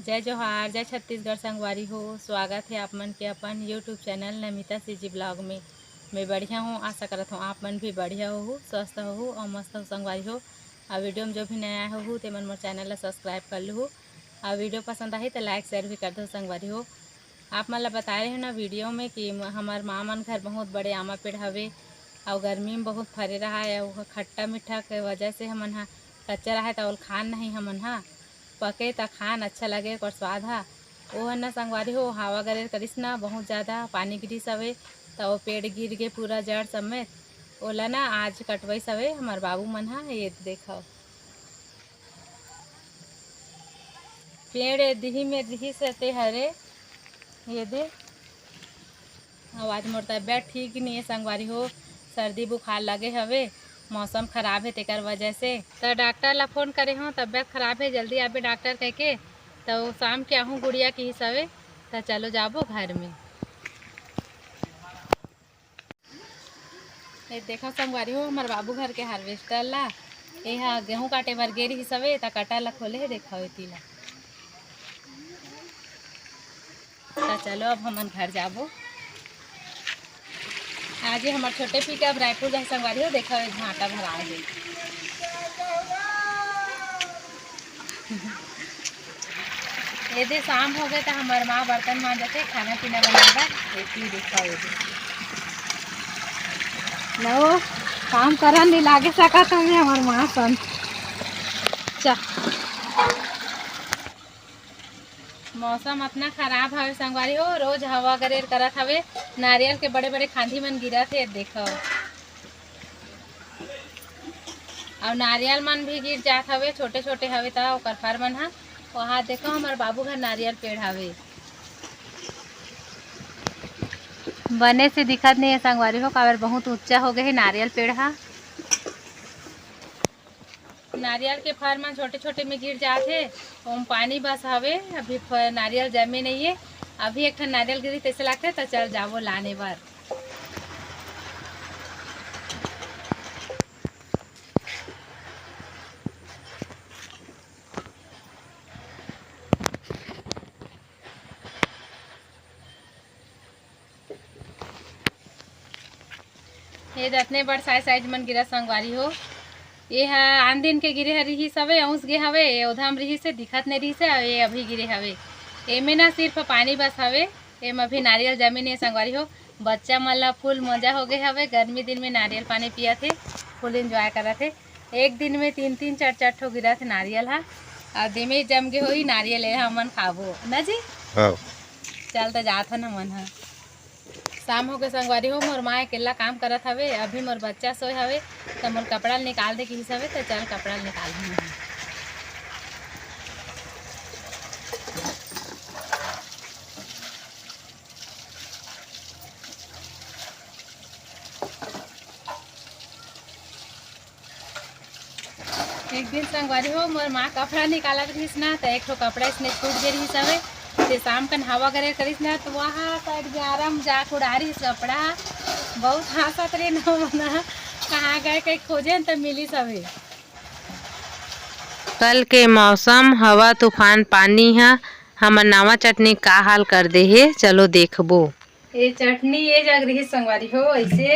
जय जोहार, जय छत्तीसगढ़ संगवारी हो। स्वागत है आप मन के अपन YouTube channel Namita CG blog में। मैं बढ़िया हूँ, आशा करता हूँ आप मन भी बढ़िया हो, स्वस्थ हो और मस्त हो संगवारी हो। और वीडियो में जो भी नया हो ते मन मोर चैनल ला सब्सक्राइब कर लो। और वीडियो पसंद आई तो लाइक शेयर भी कर दो संगवारी हो। आप मन ला बता रहे हो ना वीडियो में कि हमार माँ मन घर बहुत बड़े आमा पेड़ हवे और गर्मी में बहुत फरे रहा है और खट्टा मीठा के वजह से हमन हा कच्चा रहा तो खान नहीं हमन हा पके त खान अच्छा लगे और स्वाद हा वो है ना संगवारी हो। हवा गरेर करिस ना बहुत ज़्यादा पानी गिरिस हवे तो वो पेड़ गिर गए पूरा जड़ समेत। ओला ना आज कटवाइस हवे हमार बाबू मन हा। ये देखो पेड़ दिही में दिही से हरे ये दे। आवाज मोर तबियत ठीक नहीं है संगवारी हो, सर्दी बुखार लगे हवे, मौसम खराब है तेकर वजह से। तो डॉक्टर ला फ़ोन करे हूँ तबियत खराब है जल्दी आबे डॉक्टर कह के। तो शाम के आहूँ गुड़िया की ही सवे तो चलो जाबो घर में। ये देखो संगवारी हो हमार बाबू घर के हार्वेस्टर ला ये गेहूँ काटे बर गेरी ही सवे तो कटा ला खोले है देखो एती ला। तो चलो अब हमन घर जाबो। आज हमार छोटे पी के अब रायपुर जाए संगवारी हो। देखो घाटा भरा है यदि शाम हो गए तो हमार माँ बर्तन मांजते खाना पीना बनाएगा। ये देखो ये लो काम करन नहीं लागे सका तो मैं हमार माँ सन चा। मौसम अपना खराब हवे संगवारी हो, रोज हवा गरेर करत हवे, नारियल के बड़े बड़े खांधी मन गिरत है देखो। और नारियल मन भी गिर जात हवे, छोटे छोटे हवे ता ओकर फर मन हा। वहाँ देखो हमार बाबू घर नारियल पेड़ हवे, बने से दिखत नहीं है संगवारी हो काबर बहुत ऊंचा हो गए है नारियल पेड़ हा। नारियल के फर मन छोटे छोटे में गिर जाते ओम पानी बस हवे। अभी नारियल जमे नहीं है, अभी एक ठन नारियल गिरी तैसे लगते तो चल जाबो लाने बर। ये रत्ने बड़ साइज मन गिरा संगवारी हो। ये आन दिन के गिरे रही सवे औस गे हवे, ये उधम रही से दिखत नहीं रही से। ये अभी गिरे हवे एमे ना सिर्फ पानी बस हवे, एम अभी नारियल जमे नहीं संगवारी हो। बच्चा मन ला फुल मजा हो गए हवे, गर्मी दिन में नारियल पानी पिया थे, फुल एंजॉय करा थे। एक दिन में 3-3 4-4 ठो गिरा थे नारियल हा। और दिमे जम गे होई नारियल हमन खाबो ना जी। हाँ चल तो जात हन हमन हा। शाम हो गए संगवारी हो, मोर माँ अकेला काम करत हवे, अभी मोर बच्चा सोए हवे तो मोर कपड़ा निकाल दे किस हवे तो चल कपड़ा निकाल दूँ। एक दिन संगवारी हो मोर माँ कपड़ा निकालत रहीस ना तो एक ठो कपड़ा इसने छूट गए रहीस हवे। ते शाम कन हवा करे करिस ना तो वहाँ साइड ग्यारह जा उड़ा रही कपड़ा। बहुत हंसत रही ना मना कहाँ गए कहीं खोजे तो मिली सभी। कल के मौसम हवा तूफान पानी है, हमर नावा चटनी का हाल कर दे है चलो देखबो। ये चटनी ये जग रही संगवारी हो ऐसे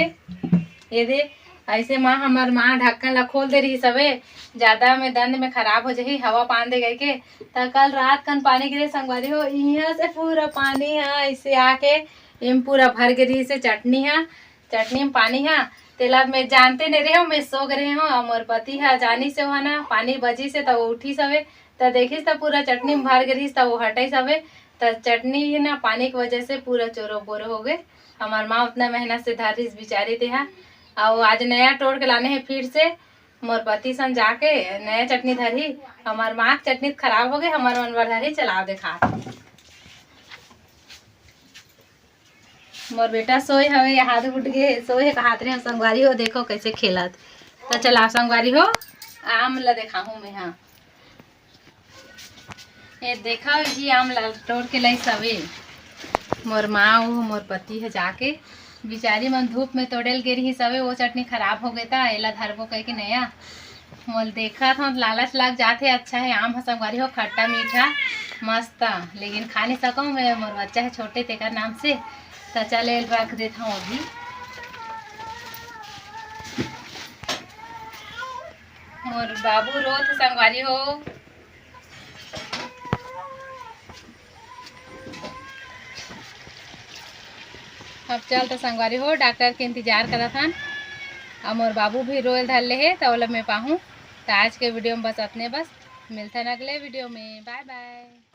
ये दे ऐसे माँ हमार माँ ढक्कन ला खोल दे रही सबे ज्यादा में दंद में खराब हो जाही हवा पान दे गए के। तो कल रात कन पानी गिरे संगवारी हो, यहाँ से पूरा पानी है ऐसे आके इम पूरा भर गई रही से चटनी है। चटनी में पानी है तेला में जानते नहीं रहे हो, मैं सो गए हो और मोर पति है जानी से हो ना पानी बजी से तो वो उठी सवे तो देखिस तो पूरा चटनी में भर गई तो वो हटे सवे। तो चटनी ना पानी की वजह से पूरा चोरो बोरो हो गए। हमार माँ उतना मेहनत से धरिस बेचारी थे और आज नया तोड़ के लाने हैं फिर से। मोर पति सन जाके नया चटनी धरी, हमार माँ की चटनी खराब हो गई, हमार मन बर धरी चलाओ देखा। मोर बेटा सोए हवे हाथ उठ गए सोए हाथ रे संगवारी हो देखो कैसे खेलत। तो चला संगवारी हो आम ला दिखाऊं मैं। हाँ ये देखा ये आम ला तोड़ के लाई सवे मोर माँ वो मोर पति है जाके बिचारी मन धूप में तोड़ेल गे रही सवे। वो चटनी खराब हो गई था एला धरबो कह के नया मोल देखा था लालच लग जाते। अच्छा है आम संगवारी हो, खट्टा मीठा मस्त, लेकिन खा नहीं सकूँ मैं, मोर बच्चा है छोटे तेकर नाम से, तो चले रख देता हूँ अभी। मोर बाबू रोत संगवारी हो। अब चल तो संगवारी हो, डॉक्टर के इंतजार करत हन। और मोर बाबू भी रोल धर ले है, तो मैं पाहूँ। तो आज के वीडियो में बस अपने बस मिलते हैं अगले वीडियो में। Bye bye.